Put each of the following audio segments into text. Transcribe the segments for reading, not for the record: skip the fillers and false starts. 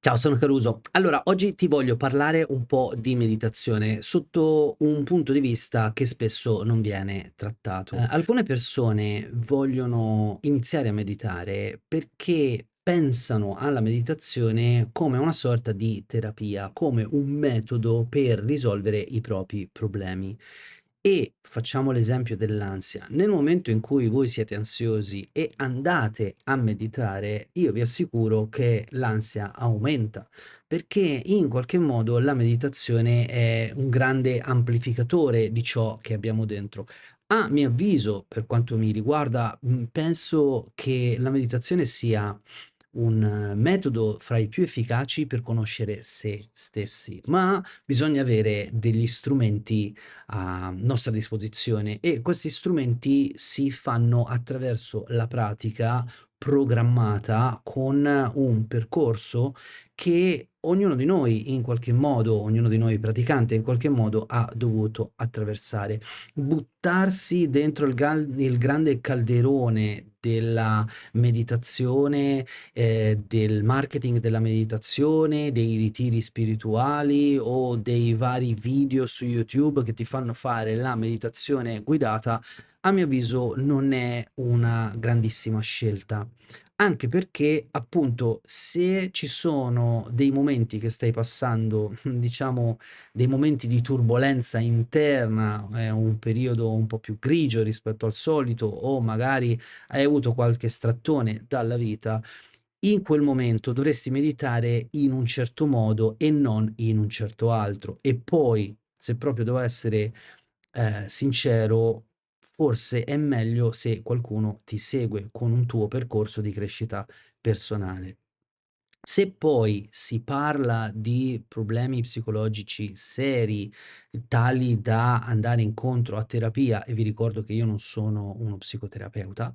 Ciao, sono Caruso. Allora, oggi ti voglio parlare un po' di meditazione sotto un punto di vista che spesso non viene trattato. Alcune persone vogliono iniziare a meditare perché pensano alla meditazione come una sorta di terapia, come un metodo per risolvere i propri problemi. E facciamo l'esempio dell'ansia. Nel momento in cui voi siete ansiosi e andate a meditare, io vi assicuro che l'ansia aumenta, perché in qualche modo la meditazione è un grande amplificatore di ciò che abbiamo dentro. A mio avviso, per quanto mi riguarda, penso che la meditazione sia un metodo fra i più efficaci per conoscere se stessi, ma bisogna avere degli strumenti a nostra disposizione e questi strumenti si fanno attraverso la pratica programmata con un percorso che ognuno di noi in qualche modo, ognuno di noi praticante in qualche modo ha dovuto attraversare. Buttarsi dentro il grande calderone della meditazione, del marketing della meditazione, dei ritiri spirituali o dei vari video su YouTube che ti fanno fare la meditazione guidata, a mio avviso non è una grandissima scelta. Anche perché, appunto, se ci sono dei momenti che stai passando, diciamo dei momenti di turbolenza interna, un periodo un po' più grigio rispetto al solito o magari hai avuto qualche strattone dalla vita, in quel momento dovresti meditare in un certo modo e non in un certo altro. E poi, se proprio devo essere, sincero, forse è meglio se qualcuno ti segue con un tuo percorso di crescita personale. Se poi si parla di problemi psicologici seri, tali da andare incontro a terapia, e vi ricordo che io non sono uno psicoterapeuta,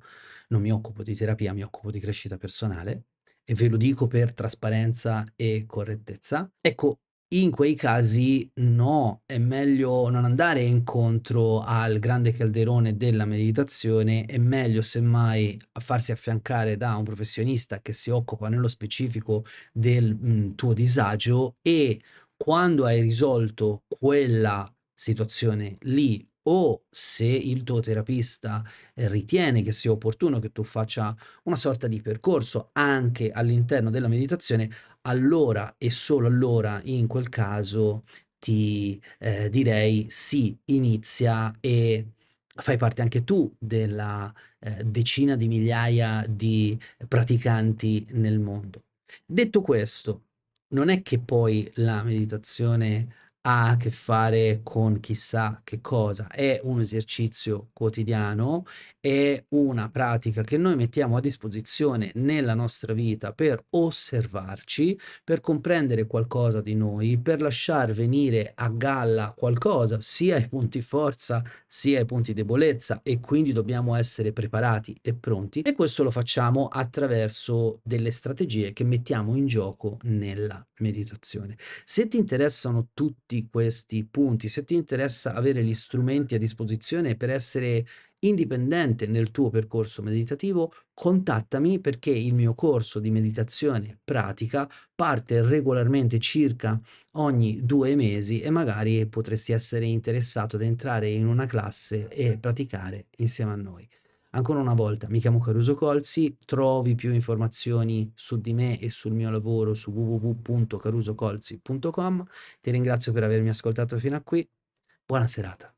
non mi occupo di terapia, mi occupo di crescita personale, e ve lo dico per trasparenza e correttezza. Ecco, in quei casi no, è meglio non andare incontro al grande calderone della meditazione, è meglio semmai a farsi affiancare da un professionista che si occupa nello specifico del, tuo disagio e quando hai risolto quella situazione lì, o se il tuo terapista, ritiene che sia opportuno che tu faccia una sorta di percorso anche all'interno della meditazione, allora e solo allora, in quel caso, ti, direi: sì, inizia e fai parte anche tu della, decina di migliaia di praticanti nel mondo. Detto questo, non è che poi la meditazione ha a che fare con chissà che cosa, è un esercizio quotidiano, è una pratica che noi mettiamo a disposizione nella nostra vita per osservarci, per comprendere qualcosa di noi, per lasciar venire a galla qualcosa, sia i punti forza sia i punti debolezza e quindi dobbiamo essere preparati e pronti e questo lo facciamo attraverso delle strategie che mettiamo in gioco nella meditazione. Se ti interessano tutti questi punti, se ti interessa avere gli strumenti a disposizione per essere indipendente nel tuo percorso meditativo, contattami perché il mio corso di meditazione pratica parte regolarmente circa ogni 2 mesi e magari potresti essere interessato ad entrare in una classe e praticare insieme a noi. Ancora una volta, mi chiamo Caruso Colzi, trovi più informazioni su di me e sul mio lavoro su www.carusocolzi.com. Ti ringrazio per avermi ascoltato fino a qui. Buona serata.